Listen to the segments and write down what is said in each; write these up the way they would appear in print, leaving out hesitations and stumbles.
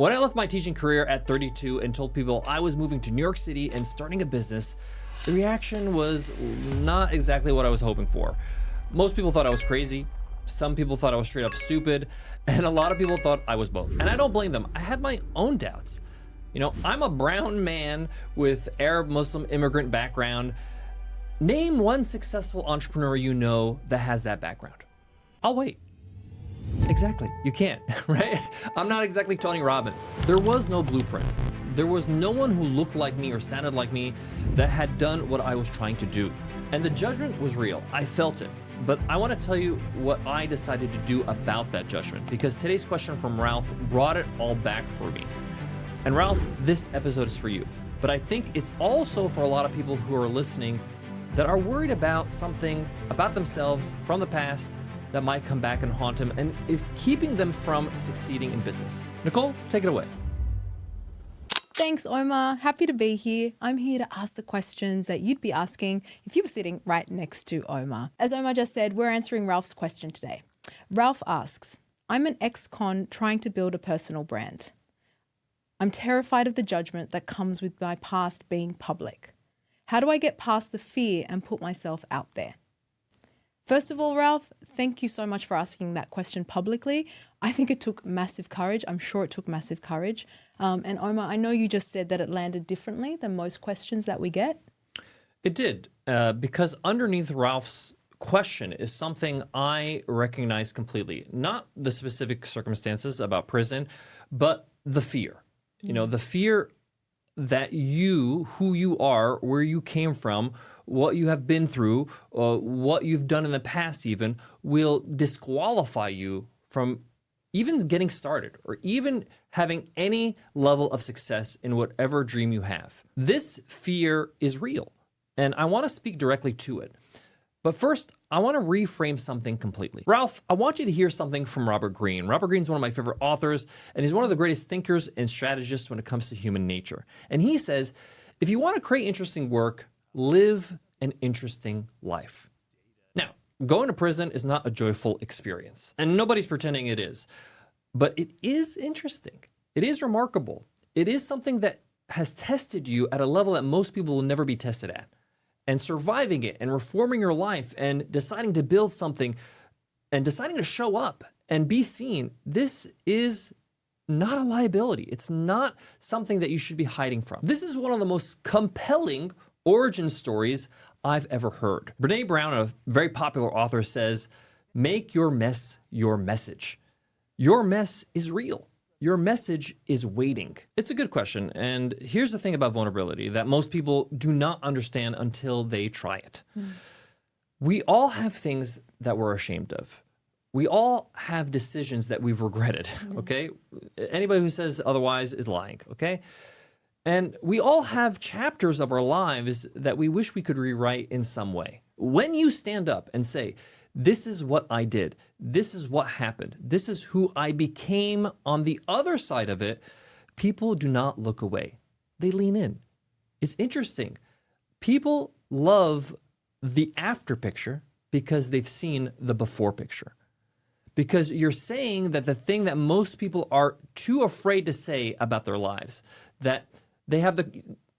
When I left my teaching career at 32 and told people I was moving to New York City and starting a business, the reaction was not exactly what I was hoping for. Most people thought I was crazy. Some people thought I was straight up stupid. And a lot of people thought I was both. And I don't blame them. I had my own doubts. You know, I'm a brown man with Arab Muslim immigrant background. Name one successful entrepreneur you know that has that background. I'll wait. Exactly. You can't, right? I'm not exactly Tony Robbins. There was no blueprint. There was no one who looked like me or sounded like me that had done what I was trying to do. And the judgment was real. I felt it. But I want to tell you what I decided to do about that judgment, because today's question from Ralph brought it all back for me. And Ralph, this episode is for you. But I think it's also for a lot of people who are listening that are worried about something about themselves from the past that might come back and haunt them and is keeping them from succeeding in business. Nicole, take it away. Thanks, Omar. Happy to be here. I'm here to ask the questions that you'd be asking if you were sitting right next to Omar. As Omar just said, we're answering Ralph's question today. Ralph asks, I'm an ex-con trying to build a personal brand. I'm terrified of the judgment that comes with my past being public. How do I get past the fear and put myself out there? First of all, Ralph, thank you so much for asking that question publicly. I think it took massive courage. I'm sure it took massive courage. And Omar, I know you just said that it landed differently than most questions that we get. It did, because underneath Ralph's question is something I recognize completely. Not the specific circumstances about prison, but the fear. You know, the fear that you, who you are, where you came from, what you have been through, what you've done in the past even, will disqualify you from even getting started or even having any level of success in whatever dream you have. This fear is real, and I want to speak directly to it. But first, I want to reframe something completely. Ralph, I want you to hear something from Robert Greene. Robert Greene's one of my favorite authors, and he's one of the greatest thinkers and strategists when it comes to human nature. And he says, if you want to create interesting work, live an interesting life. Now, going to prison is not a joyful experience, and nobody's pretending it is. But it is interesting. It is remarkable. It is something that has tested you at a level that most people will never be tested at. And surviving it and reforming your life and deciding to build something and deciding to show up and be seen, this is not a liability. It's not something that you should be hiding from. This is one of the most compelling origin stories I've ever heard. Brene Brown, a very popular author, says, make your mess your message. Your mess is real. Your message is waiting. It's a good question. And here's the thing about vulnerability that most people do not understand until they try it. We all have things that we're ashamed of. We all have decisions that we've regretted, okay? Anybody who says otherwise is lying, okay? And we all have chapters of our lives that we wish we could rewrite in some way. When you stand up and say, this is what I did, this is what happened, this is who I became on the other side of it, people do not look away. They lean in. It's interesting. People love the after picture because they've seen the before picture. Because you're saying that the thing that most people are too afraid to say about their lives, that they have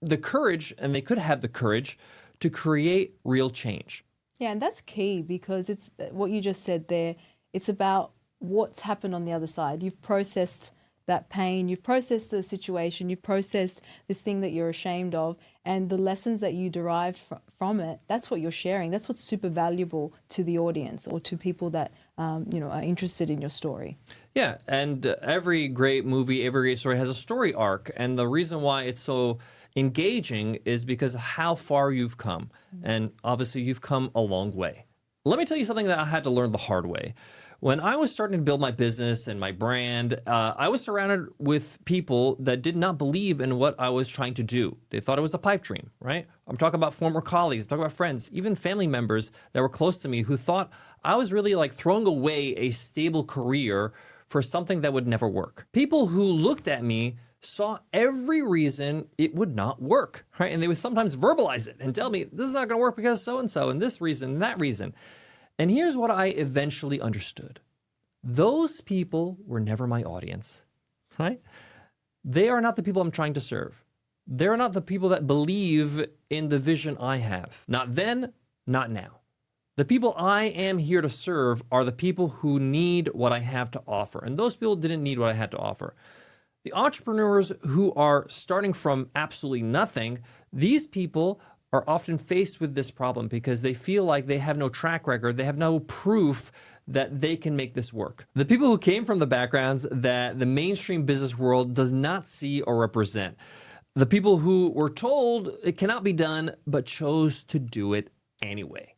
the courage, and they could have the courage, to create real change. Yeah, and that's key, because it's what you just said there. It's about what's happened on the other side. You've processed that pain, you've processed the situation, you've processed this thing that you're ashamed of, and the lessons that you derived from it, that's what you're sharing. That's what's super valuable to the audience or to people that are interested in your story. Yeah, and every great movie, every great story has a story arc, and the reason why it's so engaging is because of how far you've come, and obviously you've come a long way. Let me tell you something that I had to learn the hard way. When I was starting to build my business and my brand, I was surrounded with people that did not believe in what I was trying to do. They thought it was a pipe dream, right? I'm talking about former colleagues, I'm talking about friends, even family members that were close to me who thought I was really like throwing away a stable career for something that would never work. People who looked at me saw every reason it would not work, right? And they would sometimes verbalize it and tell me, this is not gonna work because so-and-so, and this reason, and that reason. And here's what I eventually understood. Those people were never my audience, right? they are not the people I'm trying to serve. They're not the people that believe in the vision I have. Not then, not now. The people I am here to serve are the people who need what I have to offer. And those people didn't need what I had to offer. The entrepreneurs who are starting from absolutely nothing, these people are often faced with this problem because they feel like they have no track record, they have no proof that they can make this work. The people who came from the backgrounds that the mainstream business world does not see or represent. The people who were told it cannot be done, but chose to do it anyway.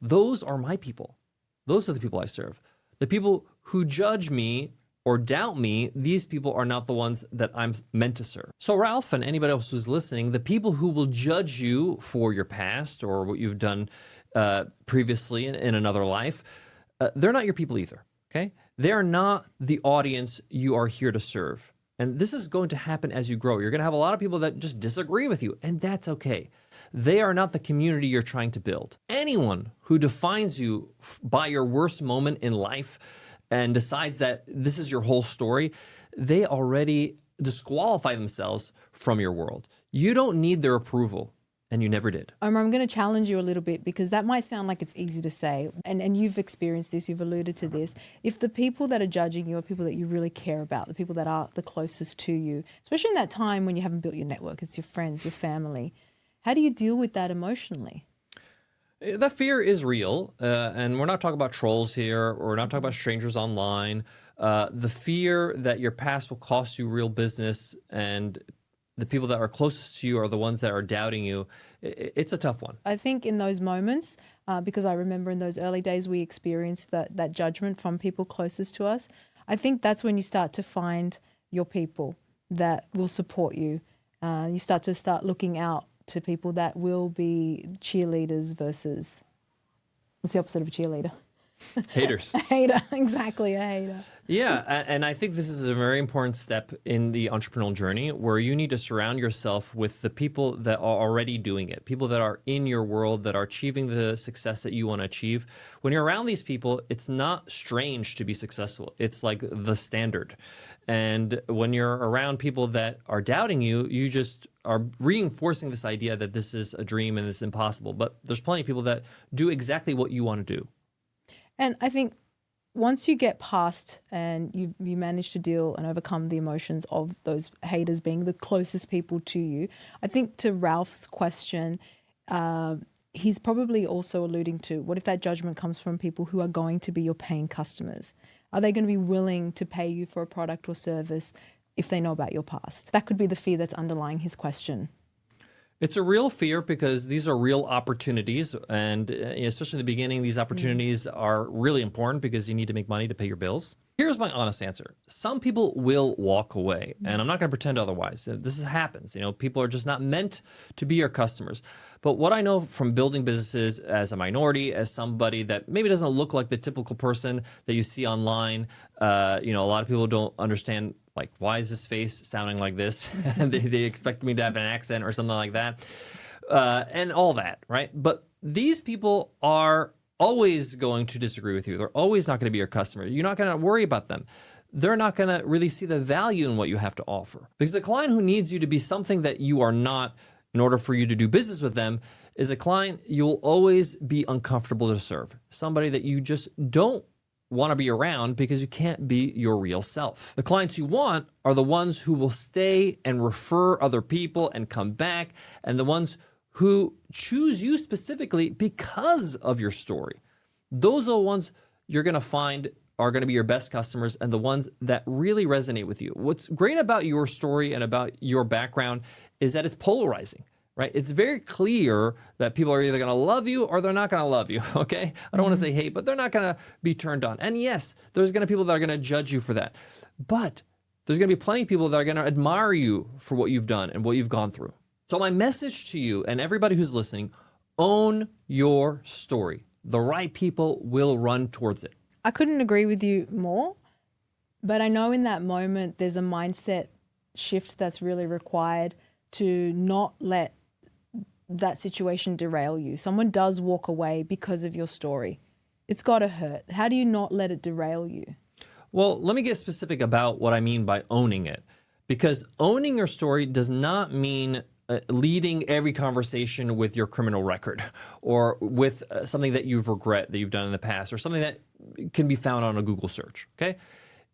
Those are my people. Those are the people I serve. The people who judge me or doubt me, these people are not the ones that I'm meant to serve. So Ralph and anybody else who's listening, the people who will judge you for your past or what you've done previously in another life, they're not your people either, okay? They're not the audience you are here to serve. And this is going to happen as you grow. You're going to have a lot of people that just disagree with you, and that's okay. They are not the community you're trying to build. Anyone who defines you by your worst moment in life and decides that this is your whole story, they already disqualify themselves from your world. You don't need their approval, and you never did. Omar, I'm going to challenge you a little bit because that might sound like it's easy to say, and you've experienced this, you've alluded to this. If the people that are judging you are people that you really care about, the people that are the closest to you, especially in that time when you haven't built your network, it's your friends, your family, how do you deal with that emotionally? That fear is real, and we're not talking about trolls here. We're not talking about strangers online. The fear that your past will cost you real business and the people that are closest to you are the ones that are doubting you. It's a tough one. I think in those moments, because I remember in those early days we experienced that judgment from people closest to us, I think that's when you start to find your people that will support you. You start looking out to people that will be cheerleaders versus, what's the opposite of a cheerleader? Haters. A hater, exactly, a hater. Yeah, and I think this is a very important step in the entrepreneurial journey where you need to surround yourself with the people that are already doing it, people that are in your world, that are achieving the success that you want to achieve. When you're around these people, it's not strange to be successful. It's like the standard. And when you're around people that are doubting you, you just are reinforcing this idea that this is a dream and it's impossible. But there's plenty of people that do exactly what you want to do. And I think once you get past and you manage to deal and overcome the emotions of those haters being the closest people to you, I think to Ralph's question, he's probably also alluding to, what if that judgment comes from people who are going to be your paying customers? Are they going to be willing to pay you for a product or service if they know about your past? That could be the fear that's underlying his question. It's a real fear because these are real opportunities. And especially in the beginning, these opportunities are really important because you need to make money to pay your bills. Here's my honest answer. Some people will walk away, and I'm not going to pretend otherwise. This happens. People are just not meant to be your customers. But what I know from building businesses as a minority, as somebody that maybe doesn't look like the typical person that you see online, a lot of people don't understand, like, why is this face sounding like this? they expect me to have an accent or something like that, and all that, right? But these people are always going to disagree with you. They're always not going to be your customer. You're not going to worry about them. They're not going to really see the value in what you have to offer. Because a client who needs you to be something that you are not in order for you to do business with them is a client you'll always be uncomfortable to serve. Somebody that you just don't want to be around because you can't be your real self. The clients you want are the ones who will stay and refer other people and come back, and the ones who choose you specifically because of your story. Those are the ones you're going to find are going to be your best customers and the ones that really resonate with you. What's great about your story and about your background is that it's polarizing, right? It's very clear that people are either going to love you or they're not going to love you, okay? I don't want to say hate, but they're not going to be turned on. And yes, there's going to be people that are going to judge you for that. But there's going to be plenty of people that are going to admire you for what you've done and what you've gone through. So my message to you and everybody who's listening, own your story. The right people will run towards it. I couldn't agree with you more, but I know in that moment there's a mindset shift that's really required to not let that situation derail you. Someone does walk away because of your story. It's got to hurt. How do you not let it derail you? Well, let me get specific about what I mean by owning it. Because owning your story does not mean leading every conversation with your criminal record or with something that you've regret that you've done in the past or something that can be found on a Google search, okay?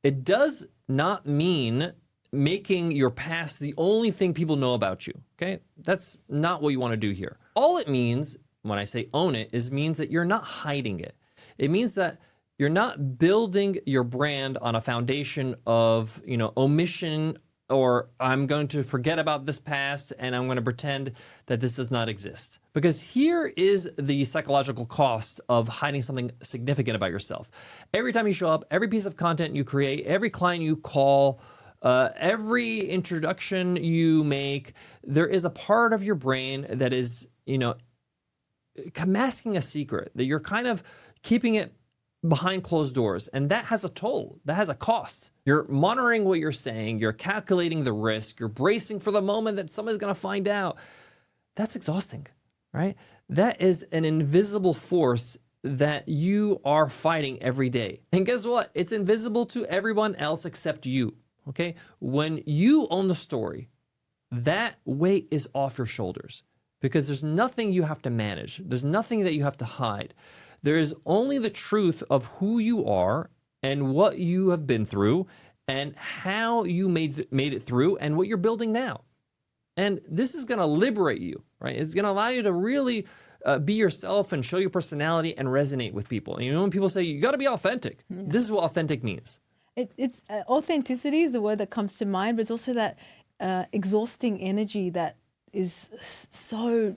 It does not mean making your past the only thing people know about you, okay? That's not what you want to do here. All it means, when I say own it, means that you're not hiding it. It means that you're not building your brand on a foundation of, omission, or I'm going to forget about this past and I'm going to pretend that this does not exist. Because here is the psychological cost of hiding something significant about yourself. Every time you show up, every piece of content you create, every client you call, every introduction you make, there is a part of your brain that is, masking a secret, that you're kind of keeping it behind closed doors. And that has a toll, that has a cost. You're monitoring what you're saying, you're calculating the risk, you're bracing for the moment that someone's gonna find out. That's exhausting, right? That is an invisible force that you are fighting every day. And guess what? It's invisible to everyone else except you, okay? When you own the story, that weight is off your shoulders because there's nothing you have to manage. There's nothing that you have to hide. There is only the truth of who you are and what you have been through and how you made it through and what you're building now. And this is going to liberate you, right? It's going to allow you to really be yourself and show your personality and resonate with people. And when people say, you got to be authentic, this is what authentic means. It's authenticity is the word that comes to mind, but it's also that exhausting energy that is so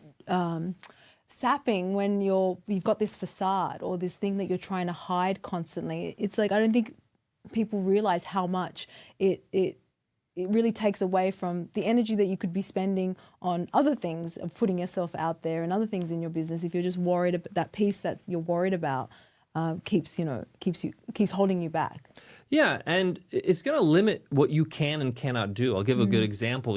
sapping when you've got this facade or this thing that you're trying to hide constantly. It's like, I don't think people realize how much it really takes away from the energy that you could be spending on other things, of putting yourself out there and other things in your business. If you're just worried about that piece that you're worried about, keeps holding you back. Yeah, and it's going to limit what you can and cannot do. I'll give a good example.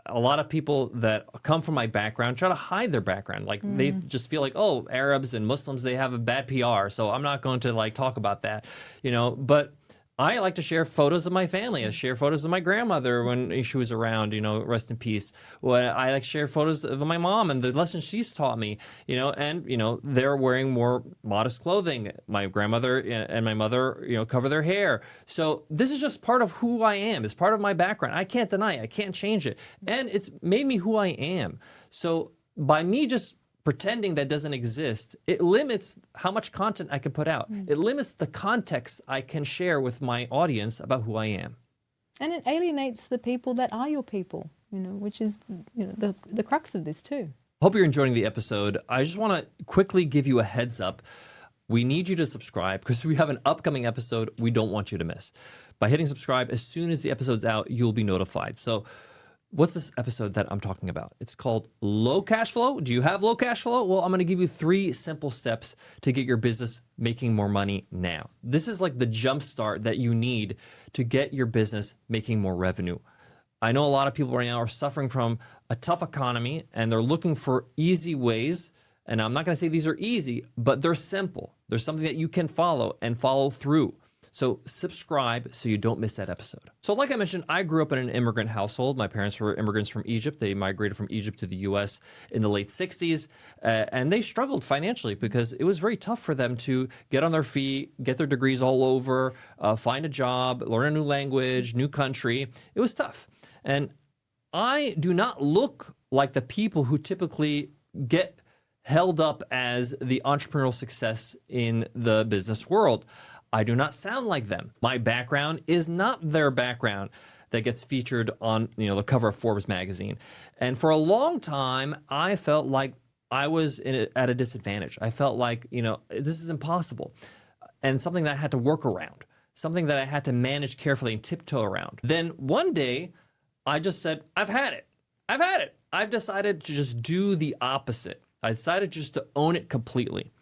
A lot of people that come from my background try to hide their background. Like they just feel like, oh, Arabs and Muslims, they have a bad PR, so I'm not going to talk about that. But I like to share photos of my family. I share photos of my grandmother when she was around, rest in peace. Well, I like to share photos of my mom and the lessons she's taught me, and, they're wearing more modest clothing. My grandmother and my mother, cover their hair. So this is just part of who I am. It's part of my background. I can't deny it. I can't change it. And it's made me who I am. So by me just pretending that doesn't exist, it limits how much content I can put out. It limits the context I can share with my audience about who I am. And it alienates the people that are your people, which is the crux of this too. Hope you're enjoying the episode. I just want to quickly give you a heads up. We need you to subscribe because we have an upcoming episode we don't want you to miss. By hitting subscribe, as soon as the episode's out, you'll be notified. So what's this episode that I'm talking about? It's called Low Cash Flow. Do you have low cash flow? Well, I'm going to give you 3 simple steps to get your business making more money now. This is like the jump start that you need to get your business making more revenue. I know a lot of people right now are suffering from a tough economy and they're looking for easy ways. And I'm not going to say these are easy, but they're simple. There's something that you can follow and follow through. So subscribe so you don't miss that episode. So like I mentioned, I grew up in an immigrant household. My parents were immigrants from Egypt. They migrated from Egypt to the US in the late 60s. And they struggled financially because it was very tough for them to get on their feet, get their degrees all over, find a job, learn a new language, new country. It was tough. And I do not look like the people who typically get held up as the entrepreneurial success in the business world. I do not sound like them. My background is not their background that gets featured on, the cover of Forbes magazine. And for a long time, I felt like I was at a disadvantage. I felt like, this is impossible. And something that I had to work around, something that I had to manage carefully and tiptoe around. Then one day, I just said, I've had it. I've decided to just do the opposite. I decided just to own it completely.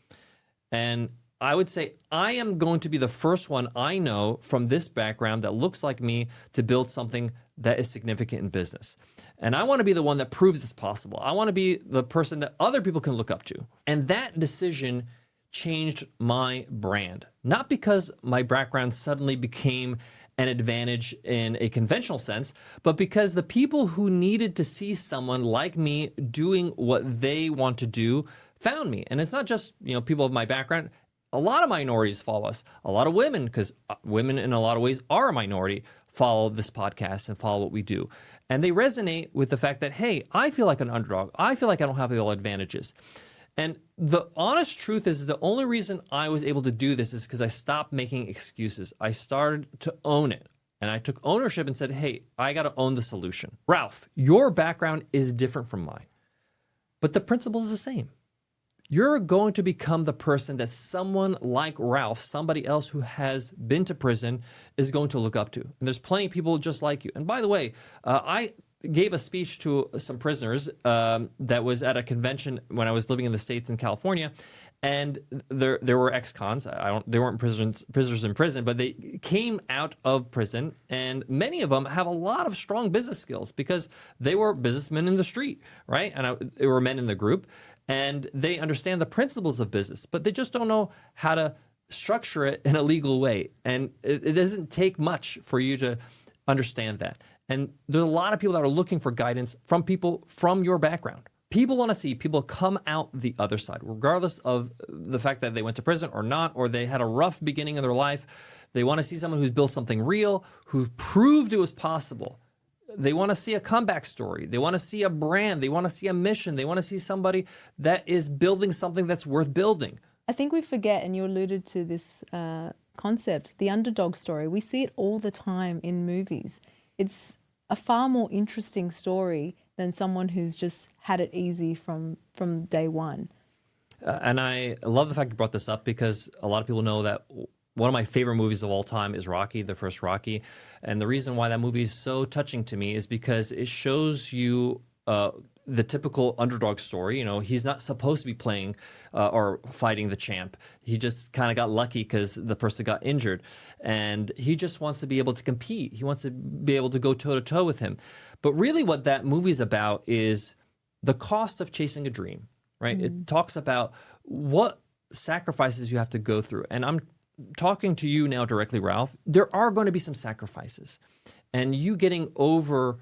And I would say I am going to be the first one I know from this background that looks like me to build something that is significant in business. And I want to be the one that proves it's possible. I want to be the person that other people can look up to. And that decision changed my brand. Not because my background suddenly became an advantage in a conventional sense, but because the people who needed to see someone like me doing what they want to do found me. And it's not just, people of my background. A lot of minorities follow us. A lot of women, because women in a lot of ways are a minority, follow this podcast and follow what we do. And they resonate with the fact that, hey, I feel like an underdog. I feel like I don't have all advantages. And the honest truth is the only reason I was able to do this is because I stopped making excuses. I started to own it. And I took ownership and said, hey, I got to own the solution. Ralph, your background is different from mine, but the principle is the same. You're going to become the person that someone like Ralph, somebody else who has been to prison, is going to look up to. And there's plenty of people just like you. And by the way, I gave a speech to some prisoners that was at a convention when I was living in the States in California. And there were ex-cons. They weren't prisoners in prison, but they came out of prison. And many of them have a lot of strong business skills because they were businessmen in the street, right? And they were men in the group. And they understand the principles of business, but they just don't know how to structure it in a legal way. And it doesn't take much for you to understand that. And there's a lot of people that are looking for guidance from people from your background. People want to see people come out the other side, regardless of the fact that they went to prison or not, or they had a rough beginning of their life. They want to see someone who's built something real, who proved it was possible. They want to see a comeback story. They want to see a brand. They want to see a mission. They want to see somebody that is building something that's worth building. I think we forget, and you alluded to this concept, the underdog story. We see it all the time in movies. It's a far more interesting story than someone who's just had it easy from day one. And I love the fact you brought this up because a lot of people know that one of my favorite movies of all time is Rocky, the first Rocky. And the reason why that movie is so touching to me is because it shows you the typical underdog story. He's not supposed to be playing or fighting the champ. He just kind of got lucky because the person got injured. And he just wants to be able to compete. He wants to be able to go toe-to-toe with him. But really what that movie's about is the cost of chasing a dream, right? Mm-hmm. It talks about what sacrifices you have to go through. And I'm talking to you now directly, Ralph. There are going to be some sacrifices. And you getting over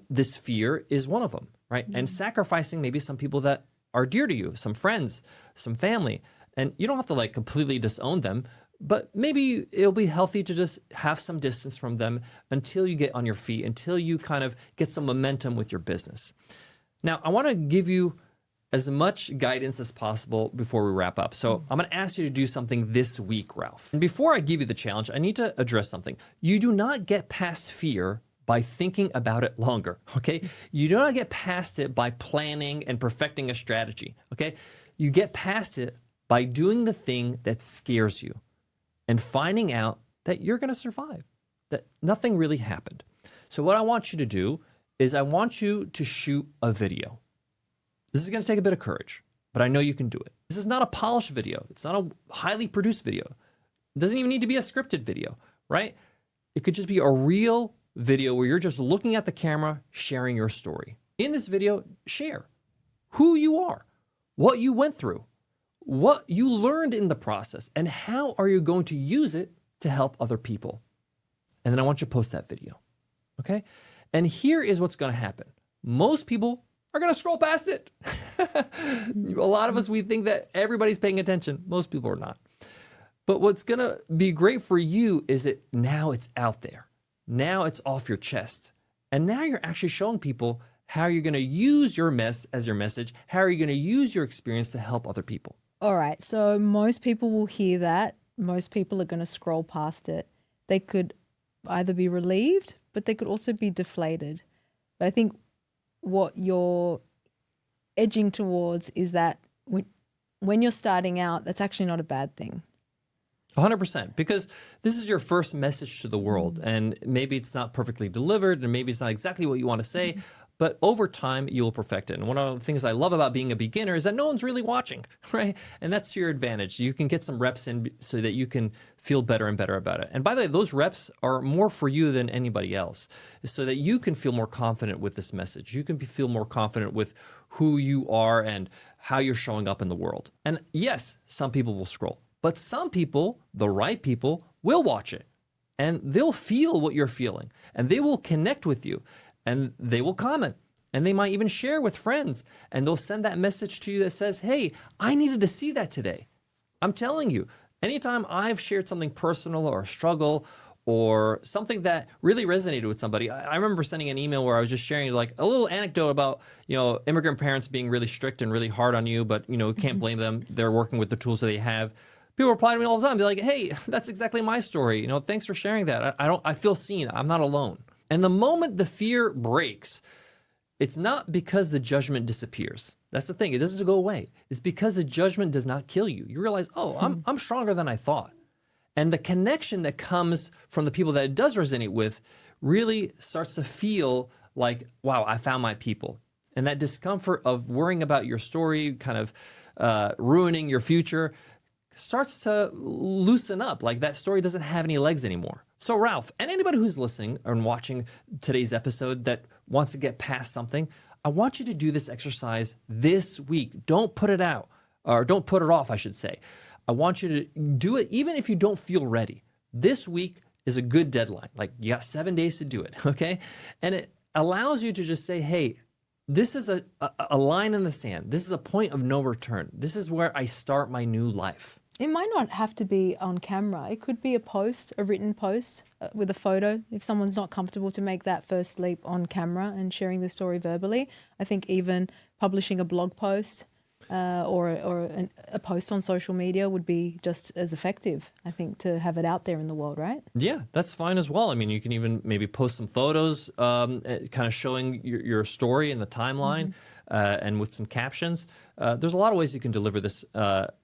this fear is one of them, right? Mm-hmm. And sacrificing maybe some people that are dear to you, some friends, some family. And you don't have to completely disown them, but maybe it'll be healthy to just have some distance from them until you get on your feet, until you kind of get some momentum with your business. Now, I want to give you as much guidance as possible before we wrap up. So I'm going to ask you to do something this week, Ralph. And before I give you the challenge, I need to address something. You do not get past fear by thinking about it longer, okay? You do not get past it by planning and perfecting a strategy, okay? You get past it by doing the thing that scares you and finding out that you're going to survive, that nothing really happened. So what I want you to do is I want you to shoot a video. This is going to take a bit of courage, but I know you can do it. This is not a polished video. It's not a highly produced video. It doesn't even need to be a scripted video, right? It could just be a real video where you're just looking at the camera, sharing your story. In this video, share who you are, what you went through, what you learned in the process, and how are you going to use it to help other people. And then I want you to post that video, okay? And here is what's going to happen. Most people are going to scroll past it. A lot of us, we think that everybody's paying attention. Most people are not. But what's going to be great for you is that now it's out there. Now it's off your chest. And now you're actually showing people how you're going to use your mess as your message. How are you going to use your experience to help other people? All right. So most people will hear that. Most people are going to scroll past it. They could either be relieved, but they could also be deflated. But I think what you're edging towards is that when you're starting out, that's actually not a bad thing. 100%, because this is your first message to the world, and maybe it's not perfectly delivered, and maybe it's not exactly what you want to say, but over time, you'll perfect it. And one of the things I love about being a beginner is that no one's really watching, right? And that's to your advantage. You can get some reps in so that you can feel better and better about it. And by the way, those reps are more for you than anybody else, so that you can feel more confident with this message. You can feel more confident with who you are and how you're showing up in the world. And yes, some people will scroll, but some people, the right people, will watch it. and they'll feel what you're feeling, and they will connect with you, and they will comment, and they might even share with friends, and they'll send that message to you that says, hey, I needed to see that today. I'm telling you, anytime I've shared something personal or a struggle or something that really resonated with somebody, I remember sending an email where I was just sharing like a little anecdote about, immigrant parents being really strict and really hard on you, but, can't blame them. They're working with the tools that they have. People reply to me all the time. They're like, hey, that's exactly my story. Thanks for sharing that. I feel seen. I'm not alone. And the moment the fear breaks, it's not because the judgment disappears. That's the thing. It doesn't go away. It's because the judgment does not kill you. You realize, I'm stronger than I thought. And the connection that comes from the people that it does resonate with really starts to feel like, wow, I found my people. And that discomfort of worrying about your story, kind of ruining your future, starts to loosen up. Like that story doesn't have any legs anymore. So Ralph, and anybody who's listening and watching today's episode that wants to get past something, I want you to do this exercise this week. Don't put it out, or don't put it off, I should say. I want you to do it even if you don't feel ready. This week is a good deadline. Like you got 7 days to do it, okay? And it allows you to just say, hey, this is a line in the sand. This is a point of no return. This is where I start my new life. It might not have to be on camera. It could be a post, a written post with a photo. If someone's not comfortable to make that first leap on camera and sharing the story verbally, I think even publishing a blog post or a post on social media would be just as effective, I think, to have it out there in the world, right? Yeah, that's fine as well. I mean, you can even maybe post some photos kind of showing your story in the timeline. And with some captions. There's a lot of ways you can deliver this.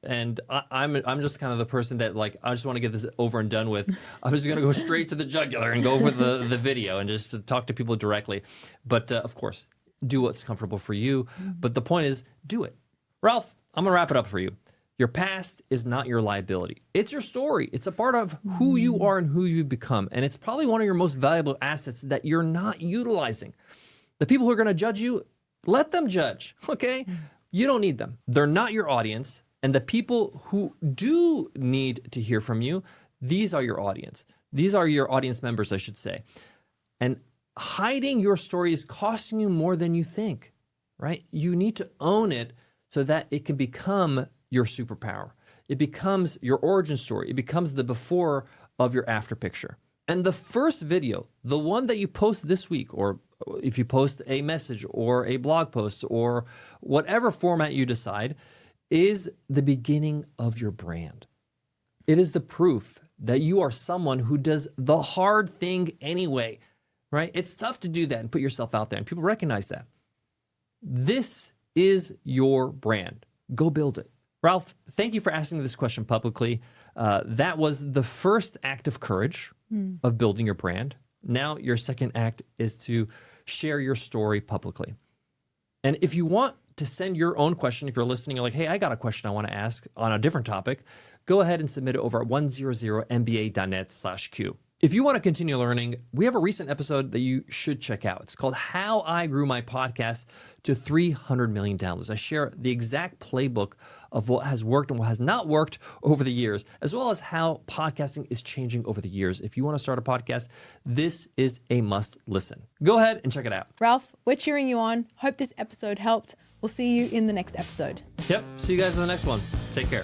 And I'm just kind of the person that like, I just want to get this over and done with. I'm just going to go straight to the jugular and go over the video and just to talk to people directly. But of course, do what's comfortable for you. But the point is, do it. Ralph, I'm going to wrap it up for you. Your past is not your liability. It's your story. It's a part of who you are and who you've become. And it's probably one of your most valuable assets that you're not utilizing. The people who are going to judge you, let them judge, okay? You don't need them. They're not your audience. And the people who do need to hear from you, these are your audience. These are your audience members, I should say. And hiding your story is costing you more than you think, right? You need to own it so that it can become your superpower. It becomes your origin story. It becomes the before of your after picture. And the first video, the one that you post this week, or if you post a message or a blog post or whatever format you decide, is the beginning of your brand. It is the proof that you are someone who does the hard thing anyway, right? It's tough to do that and put yourself out there, and people recognize that. This is your brand. Go build it. Ralph, thank you for asking this question publicly. That was the first act of courage of building your brand. Now your second act is to share your story publicly. And if you want to send your own question, if you're listening, you're like, hey, I got a question I want to ask on a different topic, go ahead and submit it over at 100mba.net/Q. If you want to continue learning, we have a recent episode that you should check out. It's called How I Grew My Podcast to 300 Million Downloads. I share the exact playbook of what has worked and what has not worked over the years, as well as how podcasting is changing over the years. If you want to start a podcast, this is a must listen. Go ahead and check it out. Ralph, we're cheering you on. Hope this episode helped. We'll see you in the next episode. Yep. See you guys in the next one. Take care.